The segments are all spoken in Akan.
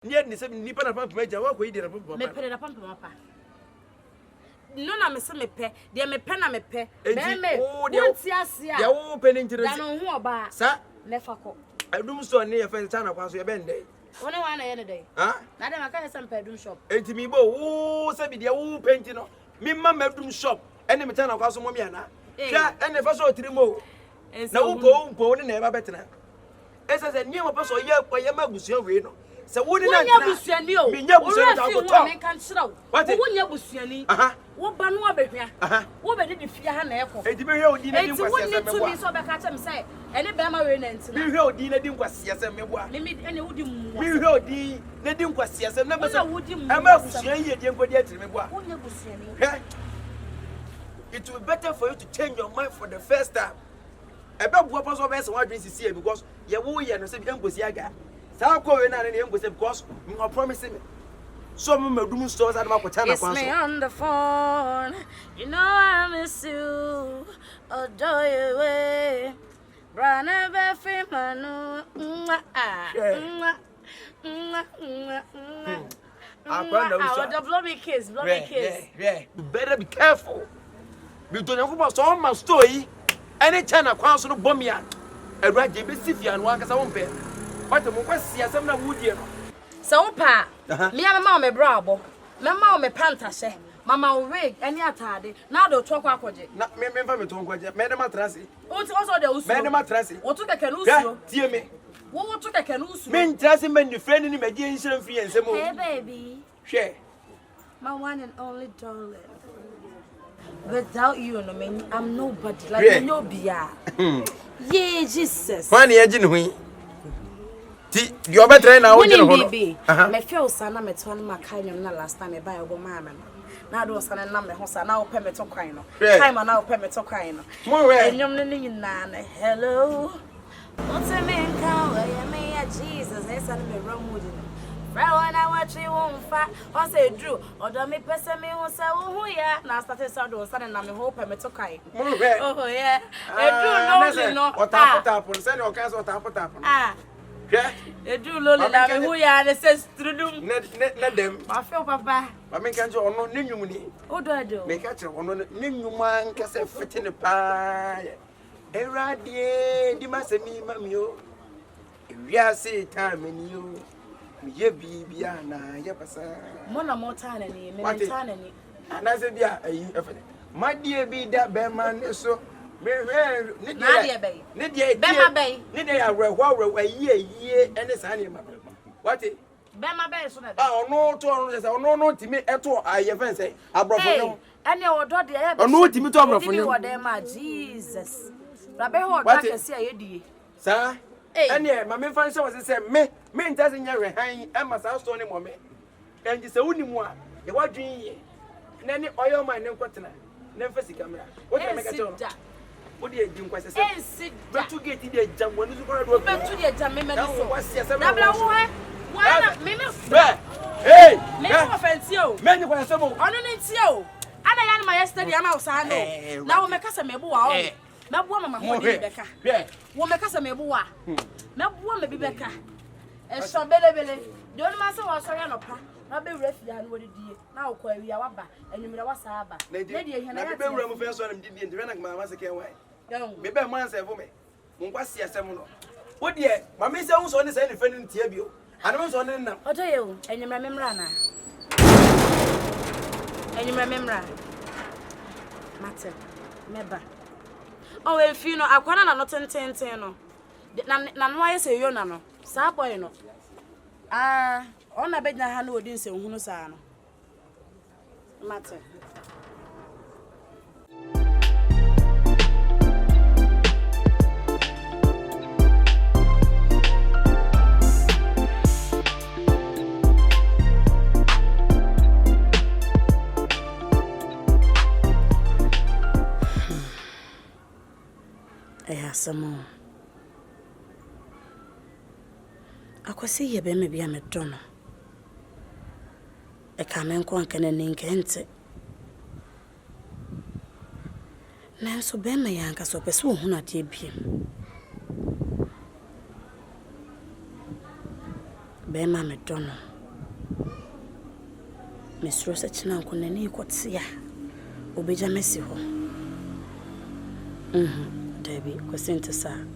Near the 7 nipper of pump major, what we did a pump. Me pay the pump papa. No, I'm a semi pay, dear me pen a me pay. Oh, dear, opening to the bar, sir. Never call. I do so near Fence Town of your bend day. Only one a day. Huh? Madam, I can't some bedroom shop. And to me, oh, said the old painting. Me, my bedroom shop, and the Matana Castle Momiana. Yeah, and the first 3 more. No, go, never better. As I said, near a person, yeah, by your mother's so wouldn't I be sending you? Me, can't show. What wouldn't you be sending? What banwa be here? What did you fear her neck? It's wouldn't to me so back at him say, and a bama renent. You heard Dina didn't was yes, and limit any would you heard the didn't was yes, and never would you. I'm not saying you didn't go yet to me. It will be better for you to change your mind for the first time. About what was always one dream to see because you will hear no same Yaga. Sao going on in the because you are promising me. Some of my stores at Makotana. Kiss me on the phone. You know I miss you. Adore you way. Brana Beffy Manu. Blow me kiss. Yeah. You better be careful. You don't know about some of my story. Any China council of Bomia. A right Jibisifia and one as I won't pay. What the Mokwasi as I'm not wood here. So, pa, me and mamma bravo. Mamma me pantashe. Mamma wig any atade. Now they'll talk about it. Not me, Madam Matrasi. What's also the Madam Matrasi? What took a canoe? Dear me. What took a canoe? Men Trassi men, your friend in imagination free and some more. Hey, baby. Share. My one and only darling. Without you, no man, I'm nobody. Like no beer. Yeah, Jesus. One year, genuine. You are better now. Baby, my first son, I'm a ton my kind last time I buy a woman. Now, those son and number house are now permit to crying. Time are now permit to crying. And you're Nana. Hello. What's a man come? I may Jesus. There's something wrong with you. When I watch you won't fat, or say Drew, or don't me person me won't say, oh, yeah. Now started so sudden, I'm hope I'm to cry. Oh, yeah. I do know, what happened, send your cast or tap. Ah, yeah. They do Lola, who ya, and says through them. Let them. I feel papa. I make a job on no new. What do I do? Make a job on new man, cast a fit in the pie. A radier, you must have me, mammy. We are say time in you. Ye be biana, yapasa. Mona more time and ye, and I said, yeah, my dear be that bear man, so. Nadia Bay, Bema Bay, Nidia, where ye, and it's animal. What it? Bema Bay, so that no tolerance, or no to me at all. I even say, I brought you. And your daughter, I know to me to from you, what them are Jesus. Rabbi, what I say, Eddie, sir. And yeah, my main fancy was to say, me doesn't your hang, and my house on him, and it's only one. You want dream, and then the oil my name, never see camera. What can I make a job? What do you do? What is but to get in the jam when you go to the jam, hey, make offense you. Many were some on it, you. And I am my yesterday, I'm outside. Now, make us a mebua. Not woman, my Becca. Yeah, woman, make us a mebua. Not woman, be Becca. And some belly, don't master was sorry, no pa. Not be refugee and what it did. Now, we are back, and you was Saba. Lady, and I remember first one did the my massacre away. Maybe a man said for me. Munquasia Samuel. What dear, my miss owns on the same defendant Tibio. I don't want to know. What are you? And you remember, and you remember, Matter, Meba. Oh, if you know, I can't not intend. None why say you know, Saboy no. Ah, on a bed na hand would say, who knows, Matter. Some more. I could see you, maybe I'm a donor. A camen quank and incente. Now, so Ben, my young, so pursue who not ye be. Ben, I'm a donor. Mr. Sachina Kunani Kotsia, Obeja Messiho. Debbie, Cosinta, sir.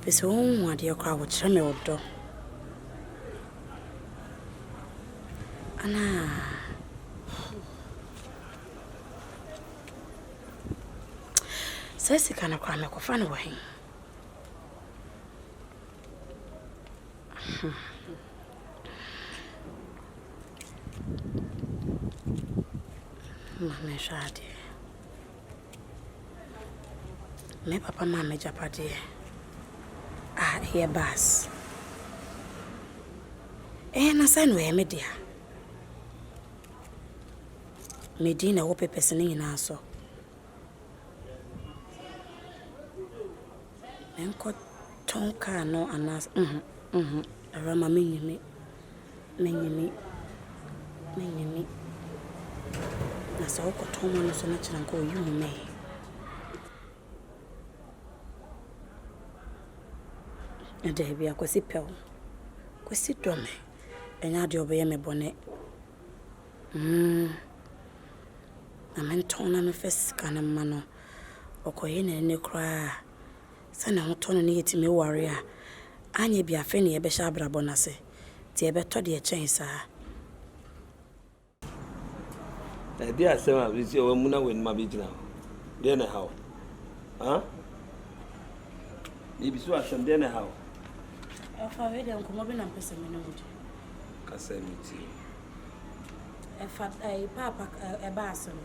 This home, what dear crowd would show me or do. Anna. Says he can't cry me for fun away. Mamma Shadi. Me papa mamma japadi. Ah, here bass. Na san we me dia. Me di na wo pepese ni na so. Enko tonka no anas Awurama menyimi na sa ko tomo no so na kira nko yu me ade bia kwasi pew kwasi dome enya de obeye me bone amentona no fes kana mano okoye na ne kra sana hotono ne yetime ware a anye bia fe ne yebe sha brabo na se ti ebe to de chen sa They are saying, we see a woman when my beat now. Then how? Huh? Maybe so as some dinner how? If I read them come up in a person, Casamity. If I papa a bason,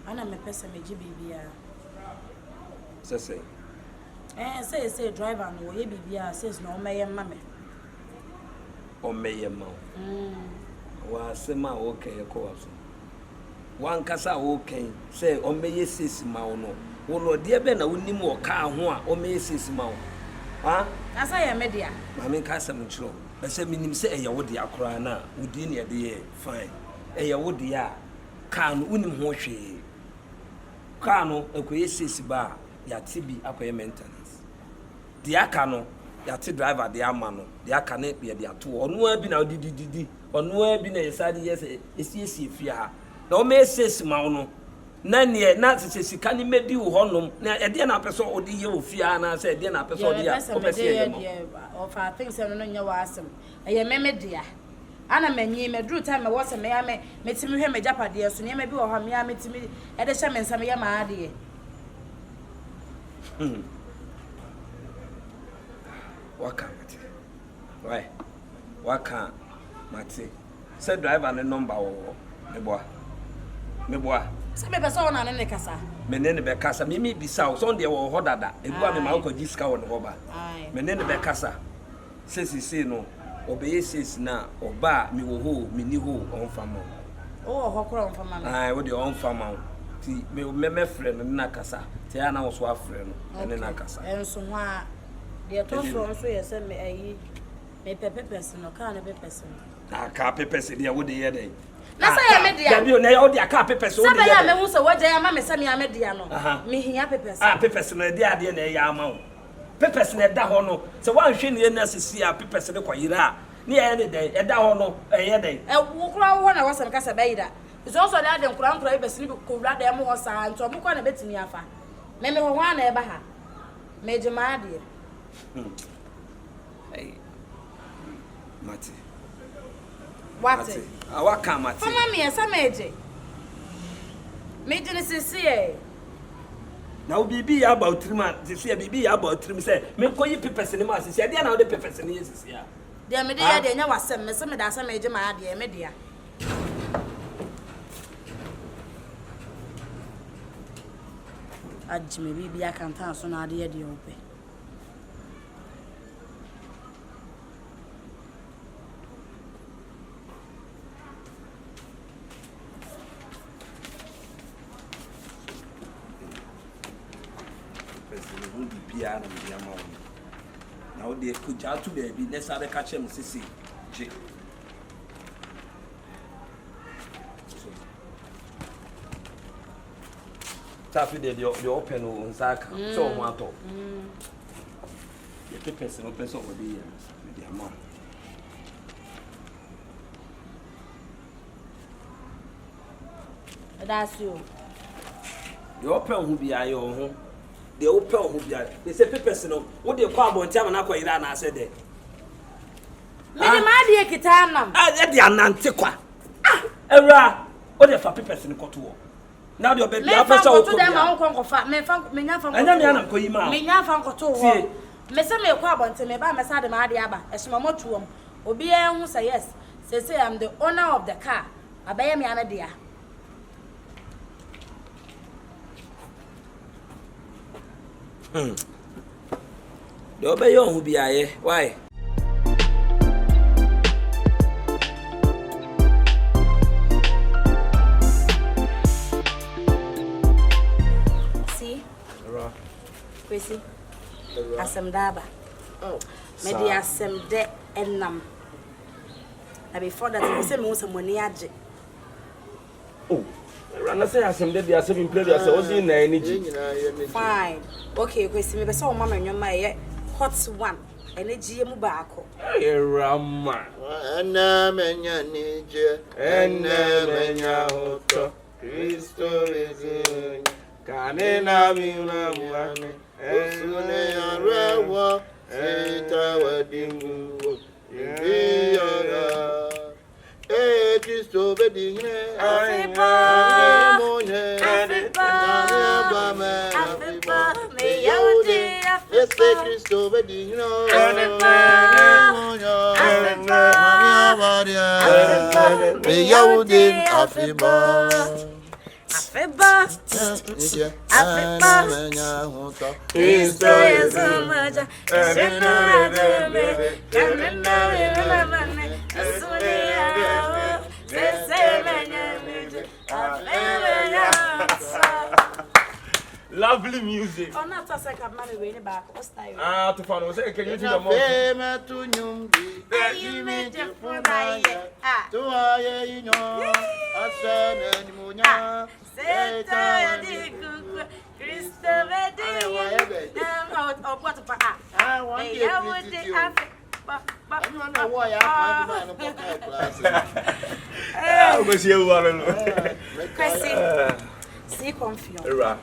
and I'm a person, a GBB. Say, say, driver, no, ABB says no, may mammy. Or may a mouth. Wa sema okay course wan kasa okay say o meye sesima no wo no de be na wonim wo ka ho a o meye sesima wo ha asa ya media ma men ka sam nchiro be say minim say eye wo de akora na wodi ne de fine eye wo de a ka no wonim ho hwe ka no ekoye sesiba ya tibi akoye maintenance de aka no ya ti driver de ama no de aka na be de ato onu abi na didididi onu abi na yesade yese esi fia ha na o me sesi ma no na ne na sesi ka ni medi wo honom na e de na peso odi ye ofia na se de na peso odi ya o pese ye mo of I think so no nya wasem eye memedia ana manyi me dru time me wose me ya me metimi hwe me japade so ne ma bi wo ha me ya metimi e de hye me nsam ye ma ade waka mate why waka mate say driver ne number wo me boa se me pese ona ne kasa me ne be kasa me bisa so de wo ho dada egua me ma ko jiska wo ne ho ba me ne be kasa sesi no obeye sesi na oba me wo ho me ni ho on famo ho kro on fama ai wo de on fama ti me frɛ no na kasa ti ana wo so afrɛ no ne na kasa enso ho a de to from so yese me ayi me pepepese no ka na pepese na ka pepese de wo de ye dey na say ya media da bi o na ya wo de ka pepese wo de ye say ya me hu so waje ya ma me say me ya media no me hia pepese pepese no de ade na ya ama wo pepese na da ho no se wan hwe ne na sisi a pepese de kwayira a ne ya ne dey e da ho no e ye dey wo kura wo na wasam kasa bayida so so da de kura ibesini bi ko wura da mo ho sa nto mo kwa na betimi afa me ho ho na e ba ha me jema ade hey Mati what awaka Mati mama me esa meje me jene sisi e na wo bibi ya about trim sisi ya bibi ya about trim say me koyi pepese ne ma sisi ya de na wo de pepese ne sisi ya de me de ya de nya wasem me se me da sa meje ma ade me de ya ajime bibi ya kan so na ade ya de ope bia na me ama wo na wo de kuja to baby na sabe ka chem sisi je tafi de open o nsaka so mo ato ye pepese no pese o de ya me de ama That's you. The open who be your home. The open who be they say papers no. What they call about time na kwa ira na said there. Me the ma de kitanam. Ah, they anante kwa. Era, what the for papers in koto. Now the baby after so to them ma won fa me nya fa anya me anam ko yi ma. Me nya fa koto wo. Me say me kwa bonte me ba me sa de ma de aba. E sima motu om. Obi en hu say yes. Say I'm the owner of the car. Abaye me ana dia. The obey on who be aye. Why? See? Kwesi. Asem daba. Oh. Me di asem de enam. Na before that we say me want some money aje. Oh. Rana say asem de asem in play asem ozi na energy. Fine. Okay, Kwesi me be say o mama nwoma ye hot one. Energy mu baako. Rama. Ana menya nije. Enne menya hoto. Kristo ezi. Kanena miuna muane. Osune yarewa. Sita wadingu. Yara. Kristo bedine. Afriba. Me yaude Afriba. Kristo bedine. Me yaude Afriba. Afriba. Afriba. Kristo yesu maja. Lovely music. Oh, not a second man way back. What's that? Ah, to find out. Can you do the more? You made your phone. Ah, to I, you know, I said, and Munya. say, Christopher, now, what about? I want Hey, you I would to I don't know why I find the class. I was here one. Chrissy, see Confion.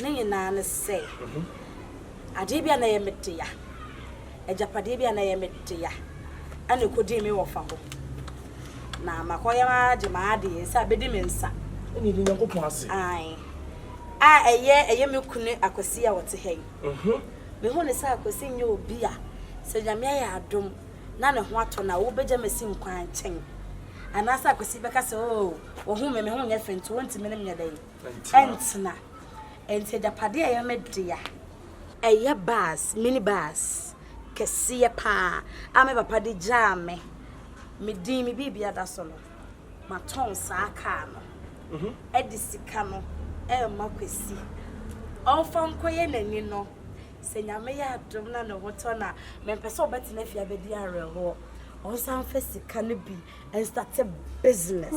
Ning na say. Adebia na ye metia. Ejapadebia na ye metia. Ane kodi me wo fa ho. Na makoya ma de ma de sa bedi me nsa. Eni di Nyankopon ase. Ai. A eye me kunu akwasi a wote hei. Me hu ne sa akwasi nye obi a. Se nyame ya adom na ne ho ato na wo beja mesi nkwan chen. Anasa akwasi beka se o wo hu me hu nya fentu wonti me ne nya dai. Entna. Ente japade ya media. Eye bus, mini bus. Kesiye pa. Ame papa de jame. Me din me bibia da so no. Maton sa aka no. Edisika no. Makwesi. Ofam koye nani no. Se nyame ya adom na no hoto na me pese obeti na fia bedi areho. On san fesika no bi and start a business.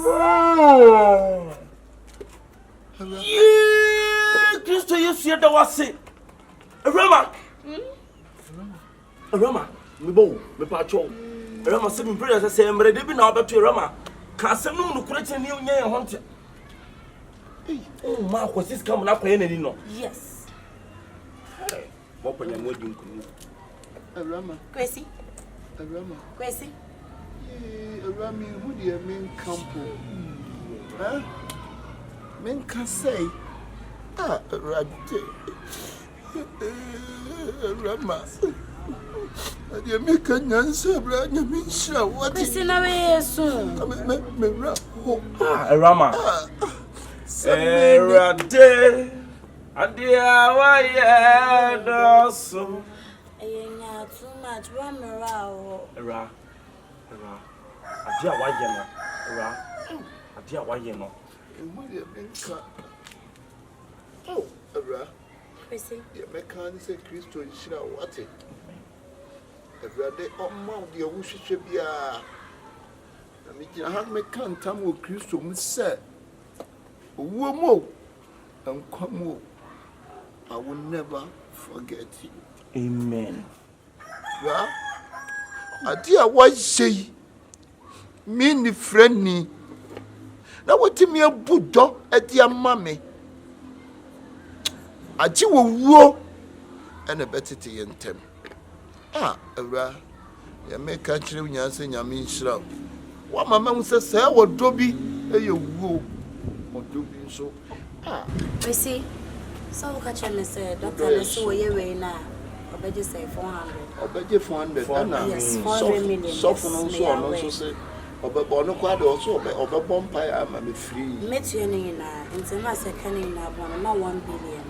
Kristo Yesu ya da wase. Awurama. Awurama, me bo, me pa cho. Awurama se me prayer say emre de bi na obeto Awurama. Ka asem no mu kura chani onya ye honte. Oh, ma ko sis kam na kwaye nani no. Yes. Hey, mo panya mo di nkunu. Awurama. Kwesi. Awurama. Kwesi. Awurama hu de men campo. Huh? Men can say Radde. Rama. I make a answer, Branya Misha. What is in a way soon? Rama. Radde. And dear, why, also. Too much, Ramara. Ra. Adia, why, you know? Ra. Adia, why, you know? Oh, Abra. Chrissy, the American say Christo is sure what it. Every day on Mount the Wushibia. I mean, I have me can't tell what Christo said. Womo and come. I will never forget you. Amen. Well, I dear what say me, the friend me. na wotimi abudo edi amame agye wuo ene betete yentem awura ya meka kire nyanse nyame nhyira wa mama mu se wodobi eye wuo wodobi so we see so we catch me say doctor so we na obeje say 400 obeje 400 yes 400 million so for no so say obebo no kwa de so obebo mpa ama me free metu ene na ntema se kan na bo na 1 billion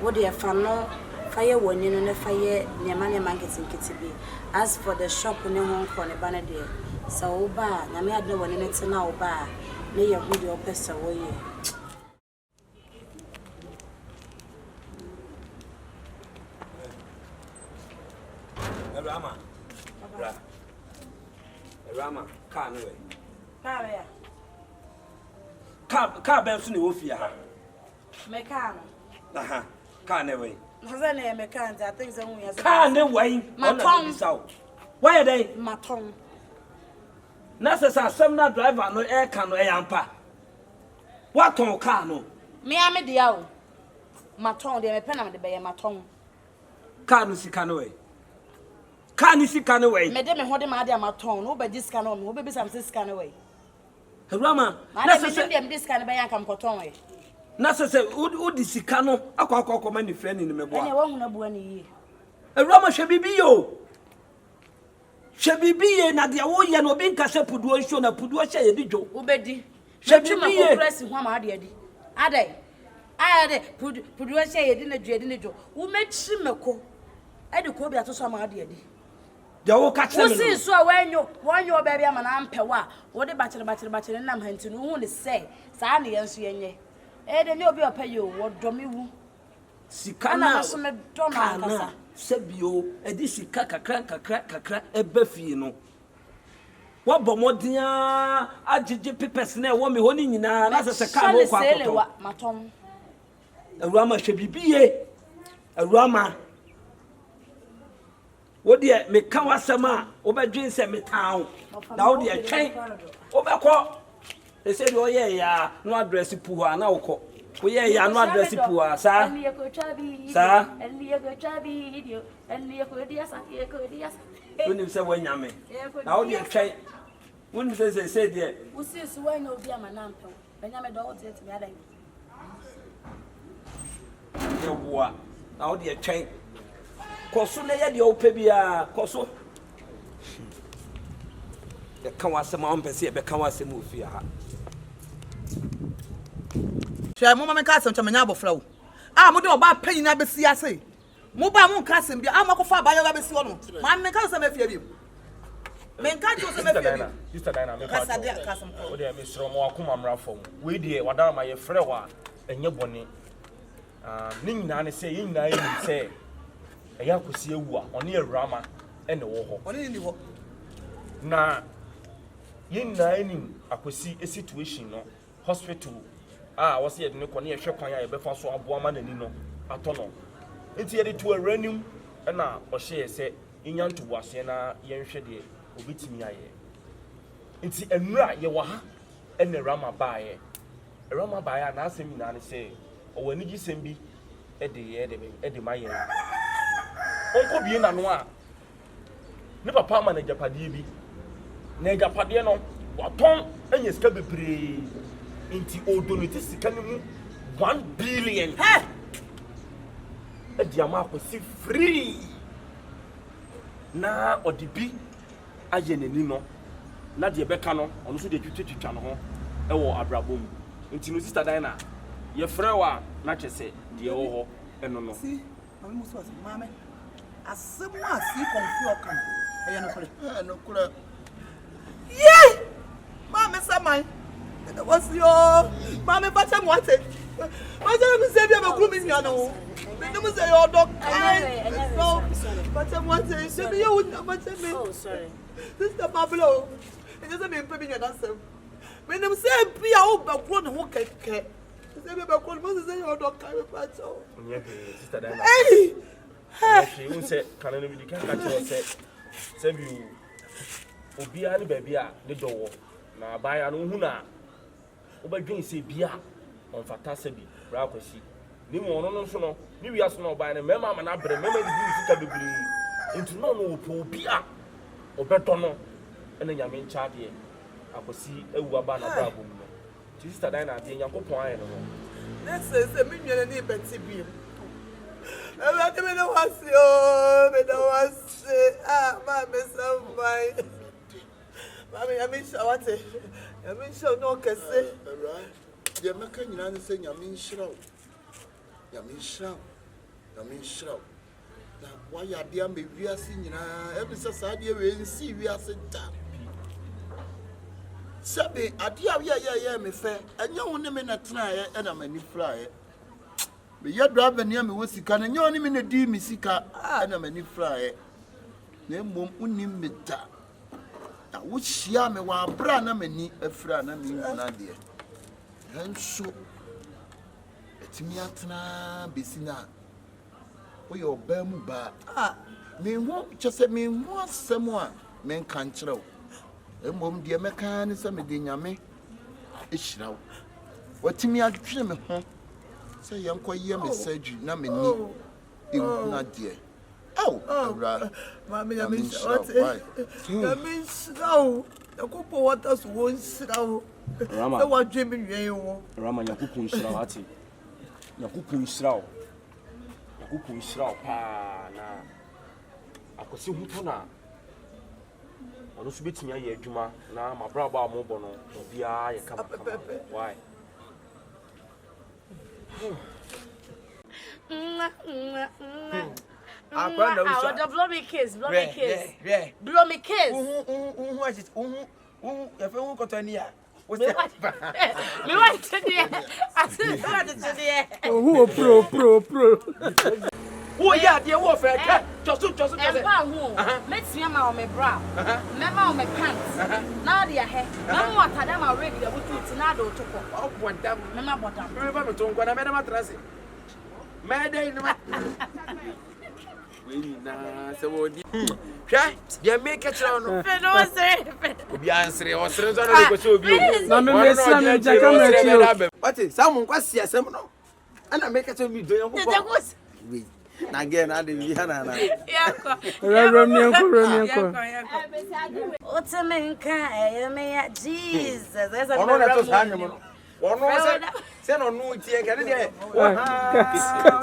what dey fa no fire woni no na fire nyama marketing kitibi as for the shop ne ho ko ne bana dey so ba na me adno woni ne tena oba ne ye hu de opesa wo ye Awurama car no way. Car ya. Car ben so ne wo fia ha. Me car no. Aha. Car ne way. Haza na me car I think say we car ne way. Maton. Why dey? Maton. Na se sa asem na driver no e ka no e yampa. What on car no? Me ame dia o. Maton de me pena me de be maton. Car no sika no way. Car ni sika no way. Me de me ho de ma de maton no be disika no no be sam sika no way. Awurama, na se dem disika no be yanka mkoton way. Na se odi sika no akwa ma ni friend ni mebo. Ene wo hu na bua ni yi. Awurama hwe bibi yo. Hwe bibi ye na de wo ye no bi nka se puduo nso na puduo hye ye di dwo. Ubedi. Hwe bibi ye. Press ho ma ade adi. Adai. Ade puduo hye ye di na dwo di na dwo. Wo mechi meko. Ade ko bi atoso ma ade adi. De wo ka kire me. Wo si so wanyo ba bia ma na ampewa. Wo de bachire nam hanti no hu ne se saa ne yenso yenye. De ne obi opaye wo domi wu. Sika na so me do na nkasa. Sebio edi sika kakra eba fie no. Wo bomodia agege papers na wo me ho ni nyina na se ka no kwa akoto. Matom. Awurama hwe bibiye. Awurama wo de me ka wasema wo be dwen se me tawo na wo de twen wo be ko e se de o ye ya no address pu ha na wo ko wo ye ya no address pu ha sa sa woni se wo nyame na wo de twen woni se de wo si so wa nya obi amanampe benyame do wo te me adan ye wo na wo de twen koso na ye de o pebia koso de kan wasema on pese be kan wasema ofia ha hwe mo mama ka asem chamanya abofra wo mo de oba panyi na besi ase mo ba mo ka asem bia mo kofa ba ya besi wo no ma me ka asem afia bi me ka jo asem afia bi Sister Dina me ka sadia ka asem ko o de me sro mo akoma mra fom we de wadara ma ye frɛ wa enye bɔne ni nyina ne se ye nyina ye ni se eya kosi ewu a ɔne Awurama ene wo hɔ oni ni ho na ye nyina ni akosi a situation no hospital wɔse ye de ne kɔ ne ye hwɛ kwan a ye bɛfa so aboa ma nani no atɔ no enti ye de to awuranim na ɔhye ye se inya ntobo ase na ye nhwɛ de obitimi aye enti enura ye wɔ ha ene Awurama baaye na asɛm nyina ne se ɔwɔ anigi sɛm bi de ma ye onko bie na no a ne papa ma na japade bi na japade no waton anya sika bebre nti odonoti sika ne mu 1 billion e dia ma akosi free na odibi aye nani no na de beka no ono so de twitwitwa no ho e wo abrabom nti no sister Dina ye frɛ wa na kyese de wo ho eno no si mama muso as mama asem a si Confion kan e no kure ye mama samai that was your mama pacha mwate pacha me se bia be kru mi nya no me no say your dog no pacha mwate se bia you na pacha me Oh sorry sister Pablo it just me pe mi nya dasem me no say bia wo be kru ne ho keke se bia be kru mo say your dog kai pacha onye be sister Dina hey she won say kan no bi kan ka che say bi obi ani ba bi a ne dowo na baya no hu na wobɛdwen sɛ bia ɔmfata sɛ bi bra akwasi ne mu ɔno no nso no ne wiase no ɔbaa no mɛma ama no abrɛ mɛma de bi sika bebree nti no no wɔpɛ obi a ɔbɛtɔ no ɛna nyame nkyɛ adeɛ akwasi awu aba na bra abɔ mu no nti sister dan na adeɛ nyankopɔn ayɛ no no na sɛ me nwene ne bɛte biem ɛbɛde me ne wase o me ne wase ma me sambai mami nyame nhyira wate nyame nhyira no kɛse deɛ mɛka nyinaa ne sɛ nyame nhyira wo nyame nhyira wo nyame nhyira wo na wayɛ adeɛ ama wiase nyinaa ɛbi sɛ saa adeɛ wei nsi wiase da sɛbe adeɛ a woyɛyɛyɛ me fɛ ɛnyɛ wo ne me na tenaeɛ ɛna m'ani firaeɛ meyɛ driver ne a mewɔ sika no ɛnyɛ wo ne me na dii me sika ɛna m'ani firaeɛ na mmom wonim me da na wohyia me wɔ aberɛ a na m'ani afira na menhuna adeɛ ɛnso ɛtumi atena bɛsi no a woyɛ ɔbaa mu baa menho kyɛ sɛ menho asɛm a menka nkyerɛ wo mmom deɛ mɛka ne sɛ mede nyame ɛhyira wo watumi adwene me ho sɛ yɛnkɔyɛ me surgery na m'ani ɛhuna adeɛ awura mami nyame nhyira nyame nhyira wo yakopɔ wata so wɔ nhyira wo sɛ wadwe me nwɛn wo Awurama nyakopɔn nhyira wo ate nyakopɔn nhyira wo nyakopɔn nhyira wo paa na akwasi ho na ɔno nso bɛtumi ayɛ adwuma na mabrabɔ a mobɔ no obiara yɛ kama why Blow me kiss. Blow me kiss. Who kotonia? Me want to do. I said to do. Pro. Oh yeah, dear warfare. Just. Let's see my bra. Remember on my pants. Now they are here. Now what I am already with you Tinado to go. Oh, what damn. Remember me to go na madam atrase. Made no. We na se wo di. Hwa, dia make it no. No sir. Obi answer o sere so no go so obi. Na me mesia me jaka me what is some kwasi asem no. Ana make it me do yan ko. We na again na de bi na na. Yakọ. Remianko. Otemenka me Jesus. That's a Ono na to sa anyem no. Ono se no no tie kare de. Wa ha.